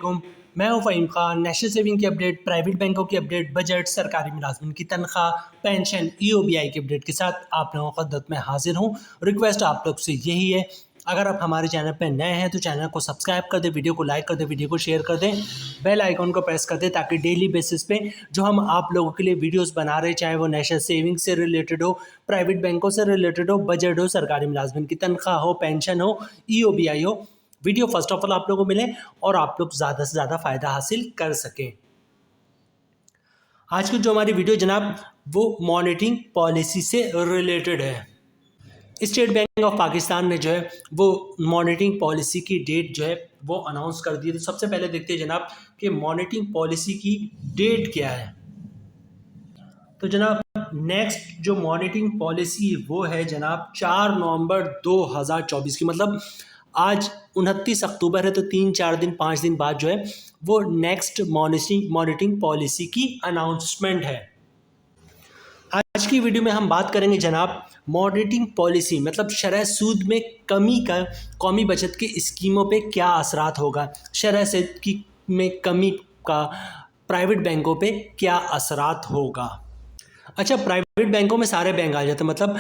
वालेकुम, मैं हूं फ़हीम खान। नेशनल सेविंग की अपडेट, प्राइवेट बैंकों की अपडेट, बजट, सरकारी मुलाजमिन की तनख्वाह, पेंशन, ईओबीआई की अपडेट के साथ आप लोगों की खिदमत में हाजिर हूं। रिक्वेस्ट आप लोग से यही है, अगर आप हमारे चैनल पर नए हैं तो चैनल को सब्सक्राइब कर दें, वीडियो को लाइक कर दें, वीडियो को शेयर कर दें, बेल आइकॉन को प्रेस कर दें ताकि डेली बेसिस पे जो हम आप लोगों के लिए वीडियोस बना रहे हैं, चाहे वो नेशनल सेविंग से रिलेटेड हो, प्राइवेट बैंकों से रिलेटेड हो, बजट हो, सरकारी मुलाजमिन की तनख्वाह हो, पेंशन हो, ईओबीआई हो, वीडियो फर्स्ट ऑफ ऑल आप लोगों को मिले और आप लोग ज़्यादा से ज़्यादा फ़ायदा हासिल कर सकें। आज की जो हमारी वीडियो जनाब वो मॉनेटरी पॉलिसी से रिलेटेड है। स्टेट बैंक ऑफ पाकिस्तान ने जो है वो मॉनेटरी पॉलिसी की डेट जो है वो अनाउंस कर दी है। तो सबसे पहले देखते हैं जनाब कि मॉनेटरी पॉलिसी की डेट क्या है। तो जनाब नेक्स्ट जो मॉनेटरी पॉलिसी वो है जनाब 4 नवंबर 2024 की, मतलब आज 29 अक्टूबर है, तो 3-4 दिन 5 दिन बाद जो है वो नेक्स्ट मॉनेटरी पॉलिसी की अनाउंसमेंट है। आज की वीडियो में हम बात करेंगे जनाब मॉनेटरी पॉलिसी मतलब शरह सूद में कमी का कौमी बचत की स्कीमों पे क्या असरात होगा, शरह सूद की में कमी का प्राइवेट बैंकों पे क्या असरात होगा। अच्छा, प्राइवेट बैंकों में सारे बैंक आ जाते हैं, मतलब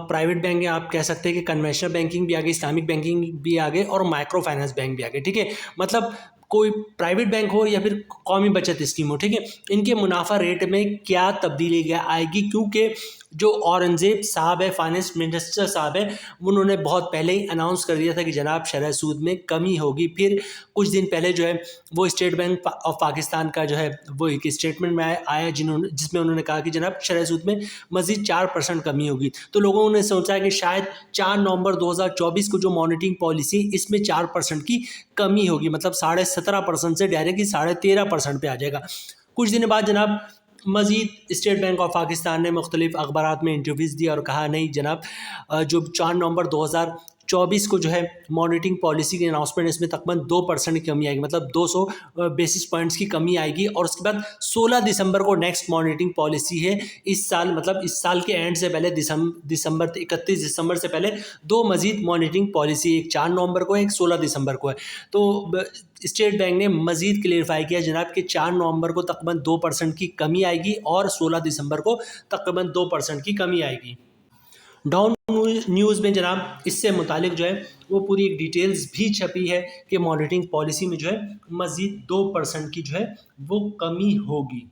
प्राइवेट बैंक आप कह सकते हैं कि कन्वेंशनल बैंकिंग भी आ गई, इस्लामिक बैंकिंग भी आ गए और माइक्रो फाइनेंस बैंक भी आ गए। ठीक है, मतलब कोई प्राइवेट बैंक हो या फिर कौमी बचत स्कीम हो, ठीक है, इनके मुनाफा रेट में क्या तब्दीली आएगी, क्योंकि जो औरंगजेब साहब है, फाइनेंस मिनिस्टर साहब है, उन्होंने बहुत पहले ही अनाउंस कर दिया था कि जनाब शरह सूद में कमी होगी। फिर कुछ दिन पहले जो है वो स्टेट बैंक ऑफ पाकिस्तान का जो है वो एक स्टेटमेंट में आया जिसमें उन्होंने कहा कि जनाब शरह सूद में मज़ीद 4% कमी होगी। तो लोगों ने सोचा कि शायद 4 नवंबर 2024 को जो मॉनेटरी पॉलिसी इसमें 4% की कमी होगी, मतलब 17.5% से डायरेक्टली 13.5% पे आ जाएगा। कुछ दिन बाद जनाब मज़ीद स्टेट बैंक ऑफ पाकिस्तान ने मुख्तलिफ अखबारात में इंटरव्यूज़ दिया और कहा नहीं जनाब, जो 4 नवंबर 2024 को जो है मॉनेटरी पॉलिसी की अनाउंसमेंट, इसमें तकरीबन 2% की कमी आएगी, मतलब 200 बेसिस पॉइंट्स की कमी आएगी। और उसके बाद 16 दिसंबर को नेक्स्ट मॉनेटरी पॉलिसी है इस साल, मतलब इस साल के एंड से पहले दिसंबर 31 दिसंबर से पहले 2 मज़ीद मॉनेटरी पॉलिसी, एक 4 नवंबर को है, एक 16 दिसंबर को है। तो स्टेट बैंक ने मज़ीद क्लियरफाई किया जनाब कि 4 नवंबर को तकरीबन 2% की कमी आएगी और 16 दिसंबर को तकरीबन 2% की कमी आएगी। डाउन न्यूज़ में जनाब इससे मुतालिक जो है वो पूरी एक डिटेल्स भी छपी है कि मॉनेटरी पॉलिसी में जो है मज़ीद 2% की जो है वो कमी होगी।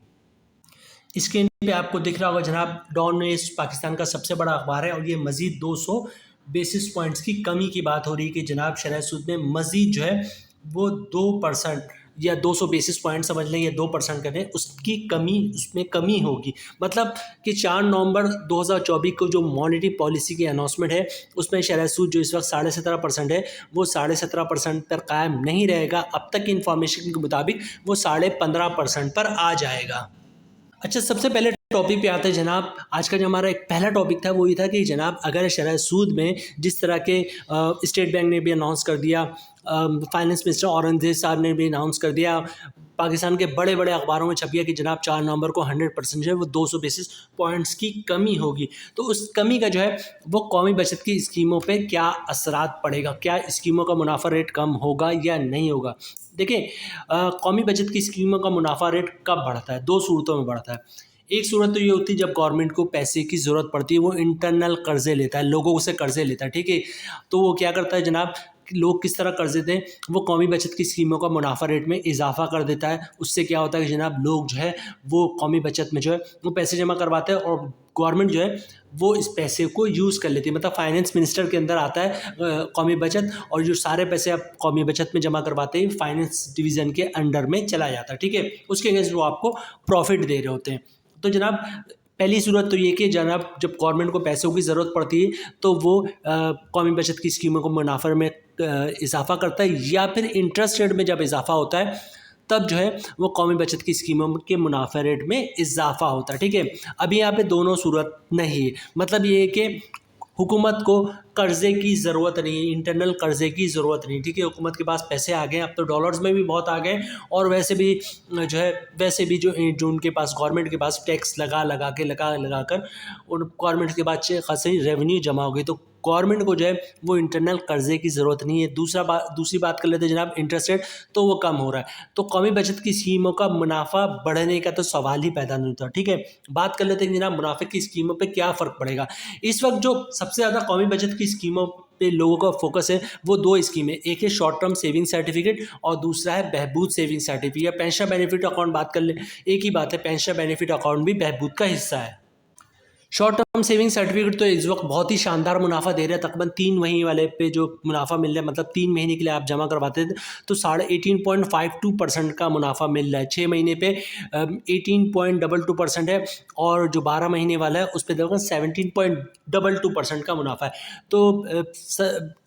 स्क्रीन पे आपको दिख रहा होगा जनाब, डॉन न्यूज़ पाकिस्तान का सबसे बड़ा अखबार है और ये मज़ीद 200 बेसिस पॉइंट्स की कमी की बात हो रही है कि जनाब शरह सूद में मज़ीद जो है वो 2% या 200 बेसिस पॉइंट समझ लें या 2% करें, उसकी कमी, उसमें कमी होगी। मतलब कि 4 नवंबर 2024 को जो मॉनेटरी पॉलिसी की अनाउंसमेंट है उसमें शरह सूद जो इस वक्त 17.5% है वो 17.5% पर कायम नहीं रहेगा। अब तक की इंफॉर्मेशन के मुताबिक वो 15.5% पर आ जाएगा। अच्छा, सबसे पहले टॉपिक पे आते हैं जनाब। आज का जो हमारा एक पहला टॉपिक था वो ये था कि जनाब अगर शरह सूद में जिस तरह के स्टेट बैंक ने भी अनाउंस कर दिया, फाइनेंस मिनिस्टर औरंगजेब साहब ने भी अनाउंस कर दिया, पाकिस्तान के बड़े बड़े अखबारों में छप गया कि जनाब 4 नवंबर को 100% जो है वो 200 बेसिस पॉइंट्स की कमी होगी। तो उस कमी का जो है वो कौमी बचत की स्कीमों पे क्या असरात पड़ेगा, क्या स्कीमों का मुनाफा रेट कम होगा या नहीं होगा। देखिए, कौमी बचत की स्कीमों का मुनाफा रेट कब बढ़ता है, 2 सूरतों में बढ़ता है। एक सूरत तो ये होती है जब गवर्नमेंट को पैसे की ज़रूरत पड़ती है, वो इंटरनल कर्जे लेता है, लोगों से कर्जे लेता है, ठीक है। तो वो क्या करता है जनाब, लोग किस तरह कर्जे दें, वो कौमी बचत की स्कीमों का मुनाफा रेट में इजाफा कर देता है। उससे क्या होता है कि जनाब लोग जो है वो कौमी बचत में जो है वो पैसे जमा करवाते हैं और गवर्नमेंट जो है वो इस पैसे को यूज़ कर लेती है। मतलब फाइनेंस मिनिस्टर के अंदर आता है कौमी बचत, और जो सारे पैसे आप कौमी बचत में जमा करवाते हैं फाइनेंस डिवीज़न के अंडर में चला जाता है, ठीक है। उसके अगेंस्ट वो आपको प्रॉफिट दे रहे होते हैं। तो जनाब पहली सूरत तो ये कि जनाब जब गवर्नमेंट को पैसों की ज़रूरत पड़ती है तो वो कौमी बचत की स्कीमों को मुनाफे में इजाफा करता है, या फिर इंटरेस्ट रेट में जब इजाफा होता है तब जो है वो कौमी बचत की स्कीमों के मुनाफा रेट में इजाफा होता है, ठीक है। अभी यहाँ पे दोनों सूरत नहीं है, मतलब ये है कि हुकूमत को कर्ज़े की ज़रूरत नहीं है, इंटरनल कर्ज़े की ज़रूरत नहीं, ठीक है। हुकूमत के पास पैसे आ गए, अब तो डॉलर्स में भी बहुत आ गए, और वैसे भी जो है जो उनके पास गवर्नमेंट के पास टैक्स लगा कर उन गवर्नमेंट के पास खासी रेवेन्यू जमा हो गई, तो गवर्नमेंट को जो है वो इंटरनल कर्जे की ज़रूरत नहीं है। दूसरी बात कर लेते हैं जनाब इंटरेस्ट रेट, तो वो कम हो रहा है, तो कौमी बचत की स्कीमों का मुनाफा बढ़ने का तो सवाल ही पैदा नहीं होता। ठीक है, बात कर लेते हैं जनाब मुनाफे की स्कीमों पे क्या फ़र्क पड़ेगा। इस वक्त जो सबसे ज़्यादा कौमी बचत की स्कीमों पे लोगों का फोकस है वो दो स्कीम है, एक है शॉर्ट टर्म सेविंग सर्टिफिकेट और दूसरा है Behbood saving certificate. Pension benefit account बात कर ले, एक ही बात है, पेंशन बेनिफिट अकाउंट भी बहबूद का हिस्सा है। शॉर्ट टर्म सेविंग सर्टिफिकेट तो इस वक्त बहुत ही शानदार मुनाफा दे रहे हैं, तकरीबन 3 महीने वाले पे जो मुनाफा मिल रहा है, मतलब 3 महीने के लिए आप जमा करवाते थे तो 18.52% का मुनाफा मिल रहा है। 6 महीने पे 18.22% है और जो 12 महीने वाला है उस पर तकरीबन 17.22% का मुनाफा है। तो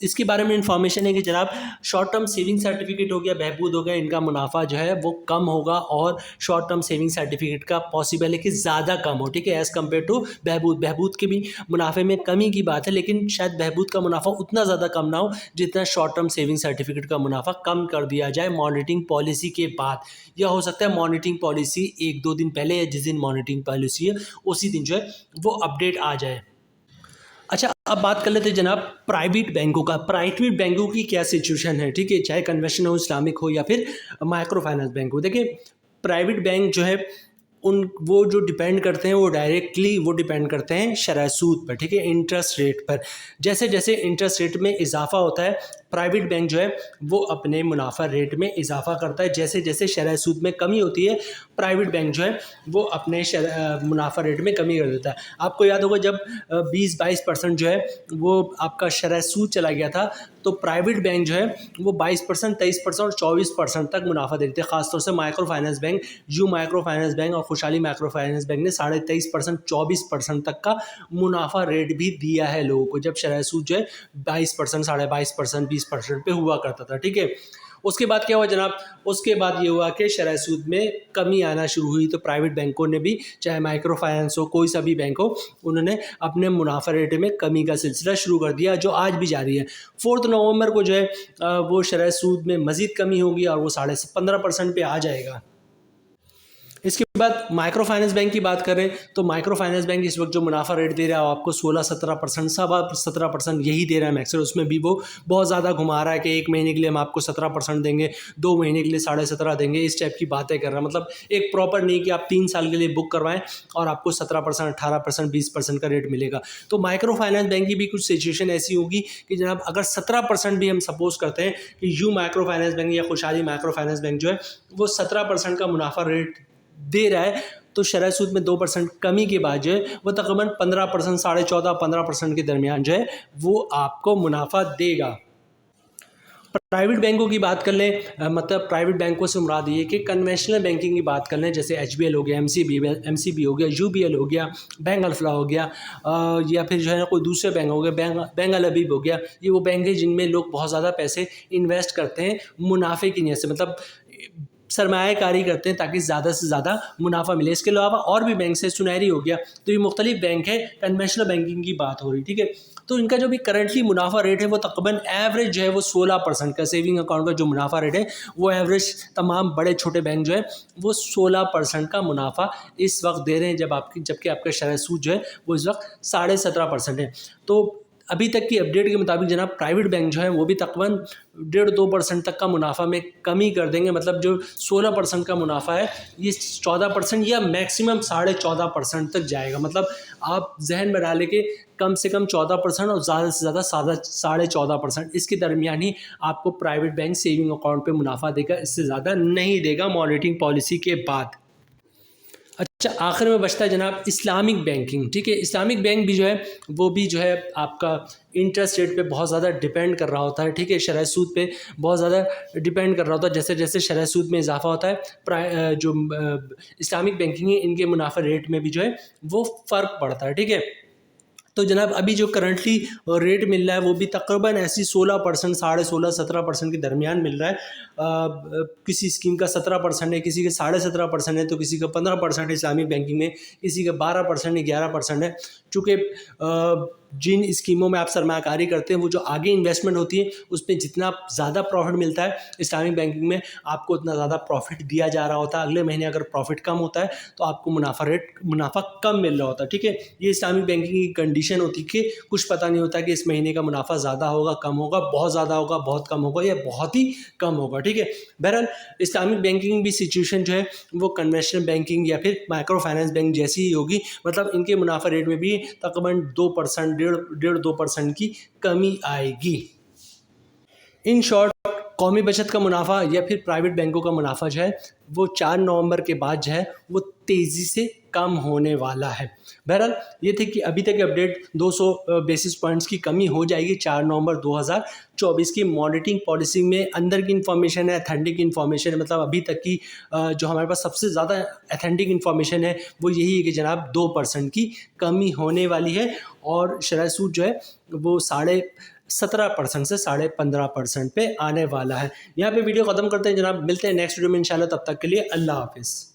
इसके बारे में इंफॉर्मेशन है कि जनाब शॉर्ट टर्म सेविंग सर्टिफिकेट हो गया, बहबूद हो गया, इनका मुनाफा जो है वो कम होगा और शॉर्ट टर्म सेविंग सर्टिफिकेट का पॉसिबल है कि ज़्यादा कम हो। ठीक है, एज़ कम्पेयर टू बहबूद के भी मुनाफे में कमी की बात है, लेकिन शायद बहबूद का मुनाफा उतना ज़्यादा कम ना हो जितना शॉर्ट टर्म सेविंग सर्टिफिकेट का मुनाफा कम कर दिया जाए मॉनिटरिंग पॉलिसी के बाद। या हो सकता है मॉनिटरिंग पॉलिसी 1-2 दिन पहले या जिस दिन मॉनिटरिंग पॉलिसी है उसी दिन जो है वो अपडेट आ जाए। अच्छा, अब बात कर लेते हैं जनाब प्राइवेट बैंकों का। प्राइवेट बैंकों की क्या सिचुएशन है, ठीक है, चाहे कन्वेंशनल हो, इस्लामिक हो या फिर माइक्रो फाइनेंस बैंक हो। देखिए प्राइवेट बैंक जो है वो जो डिपेंड करते हैं वो डायरेक्टली वो डिपेंड करते हैं शरह सूद पर। ठीक है, इंटरेस्ट रेट पर। जैसे जैसे इंटरेस्ट रेट में इजाफा होता है प्राइवेट बैंक जो है वो अपने मुनाफा रेट में इजाफा करता है। जैसे जैसे शरह सूद में कमी होती है प्राइवेट बैंक जो है वो अपने मुनाफा रेट में कमी कर देता है। आपको याद होगा जब 20-22% जो है वो आपका शरह सूद चला गया था तो प्राइवेट बैंक जो है वो 22%, 23% और 24% तक मुनाफा देते हैं। खासतौर से micro finance bank, you micro finance bank और खुशहाली माइक्रो फाइनेंस बैंक ने 23.5%, 24% तक का मुनाफा रेट भी दिया है लोगों को, जब शरह सूद जो है 22%, 22.5%, 20% पे हुआ करता था। ठीक है, उसके बाद क्या हुआ जनाब, उसके बाद ये हुआ कि शरह सूद में कमी आना शुरू हुई तो प्राइवेट बैंकों ने भी, चाहे माइक्रो फाइनेंस हो, कोई सा भी बैंक हो, उन्होंने अपने मुनाफा रेट में कमी का सिलसिला शुरू कर दिया जो आज भी जारी है। 4 नवंबर को जो है वो शरह सूद में मज़ीद कमी होगी और वो 15.5% पे आ जाएगा। इसके बाद माइक्रो फाइनेंस बैंक की बात करें तो माइक्रो फाइनेंस बैंक इस वक्त जो मुनाफा रेट दे रहा है आपको 16-17%, 17% यही दे रहा है मैक्सिमम। उसमें भी वो बहुत ज़्यादा घुमा रहा है कि 1 महीने के लिए हम आपको 17% देंगे, 2 महीने के लिए 17.5% देंगे, इस टाइप की बातें कर रहा है। मतलब एक प्रॉपर नहीं कि आप 3 साल के लिए बुक करवाएं और आपको 17%, 18%, 20% का रेट मिलेगा। तो माइक्रो फाइनेंस बैंक की भी कुछ सिचुएशन ऐसी होगी कि जनाब अगर 17% भी हम सपोज करते हैं कि यू माइक्रो फाइनेंस बैंक या खुशहाली माइक्रो फाइनेंस बैंक जो है वो 17% का मुनाफा रेट दे रहा है तो शरह सूद में 2% कमी के बाद जो है वो तकरीबन 15%, 14.5-15% के दरमियान जो है वो आपको मुनाफा देगा। प्राइवेट बैंकों की बात कर लें, मतलब प्राइवेट बैंकों से मुराद ये कि कन्वेंशनल बैंकिंग की बात कर लें, जैसे एचबीएल हो गया, एमसीबी हो गया, यूबीएल हो गया, बैंक अल्फला हो गया, या फिर जो है ना कोई दूसरे बैंक हो गया, बैंक अल हबीब हो गया। ये वो बैंक है जिनमें लोग बहुत ज़्यादा पैसे इन्वेस्ट करते हैं मुनाफे की नीयत से, मतलब सरमायाकारी करते हैं ताकि ज़्यादा से ज़्यादा मुनाफा मिले। इसके अलावा और भी बैंक है, सुनहरी हो गया, तो ये मुख्तलिफ बैंक है, कन्वेंशनल बैंकिंग की बात हो रही। ठीक है, तो इनका जो भी करंटली मुनाफा रेट है वो तकरीबन एवरेज जो है वो 16% का, सेविंग अकाउंट का जो मुनाफा रेट है वो एवरेज तमाम बड़े छोटे बैंक जो है वो 16% का मुनाफा इस वक्त दे रहे हैं, जबकि आपका शरह सूद जो है वो इस वक्त 17.5% है। तो अभी तक की अपडेट के मुताबिक जनाब प्राइवेट बैंक जो है वो भी तकरीबन 1.5-2% तक का मुनाफा में कमी कर देंगे। मतलब जो 16% का मुनाफा है ये 14% या मैक्सिमम 14.5% तक जाएगा। मतलब आप जहन में डालें कि कम से कम 14% और ज़्यादा से ज़्यादा 14.5%, इसके दरमियान ही आपको प्राइवेट बैंक सेविंग अकाउंट पे मुनाफा देगा, इससे ज़्यादा नहीं देगा मॉनिटरिंग पॉलिसी के बाद। अच्छा, आखिर में बचता है जनाब इस्लामिक बैंकिंग। ठीक है, इस्लामिक बैंक भी जो है वो भी जो है आपका इंटरेस्ट रेट पे बहुत ज़्यादा डिपेंड कर रहा होता है। ठीक है, शरह सूद पे बहुत ज़्यादा डिपेंड कर रहा होता है। जैसे जैसे शरह सूद में इजाफा होता है जो इस्लामिक बैंकिंग है इनके मुनाफा रेट में भी जो है वो फ़र्क पड़ता है। ठीक है, तो जनाब अभी जो करंटली रेट मिल रहा है वो भी तकरीबन ऐसी 16%, 16.5, 17% के दरमियान मिल रहा है। किसी स्कीम का 17% है, किसी का 17.5% है, तो किसी का 15% है इस्लामिक बैंकिंग में, किसी का 12% है, 11% है। चूँकि जिन स्कीमों में आप सरमायाकारी करते हैं वो जो आगे इन्वेस्टमेंट होती है उसमें जितना ज़्यादा प्रॉफिट मिलता है इस्लामिक बैंकिंग में आपको उतना ज़्यादा प्रॉफिट दिया जा रहा होता है। अगले महीने अगर प्रॉफिट कम होता है तो आपको मुनाफा कम मिल रहा होता है। ठीक है, ये इस्लामिक बैंकिंग की कंडीशन होती है कि कुछ पता नहीं होता कि इस महीने का मुनाफा ज़्यादा होगा, कम होगा, बहुत ज़्यादा होगा, बहुत कम होगा या बहुत ही कम होगा। ठीक है, बहरहाल इस्लामिक बैंकिंग भी सिचुएशन जो है वो कन्वेंशनल बैंकिंग या फिर माइक्रो फाइनेंस बैंक जैसी ही होगी। मतलब इनके मुनाफा रेट में भी तकरीबन 2% 1.5-2% की कमी आएगी। इन शॉर्ट कौमी बचत का मुनाफा या फिर प्राइवेट बैंकों का मुनाफा जो है वो 4 नवंबर के बाद जो है वो तेज़ी से कम होने वाला है। बहरहाल ये थे कि अभी तक अपडेट 200 बेसिस पॉइंट्स की कमी हो जाएगी 4 नवंबर 2024 की मॉनेटरी पॉलिसी में। अंदर की इन्फॉर्मेशन है, अथेंटिक इन्फॉर्मेशन है, मतलब अभी तक की जो हमारे पास सबसे ज़्यादा अथेंटिक इन्फॉर्मेशन है वो यही है कि जनाब 2% की कमी होने वाली है और शरह सूद जो है वो 17% से 15.5% पे आने वाला है। यहाँ पे वीडियो ख़त्म करते हैं जनाब, मिलते हैं नेक्स्ट वीडियो में इंशाल्लाह, तब तक के लिए अल्लाह हाफिज़।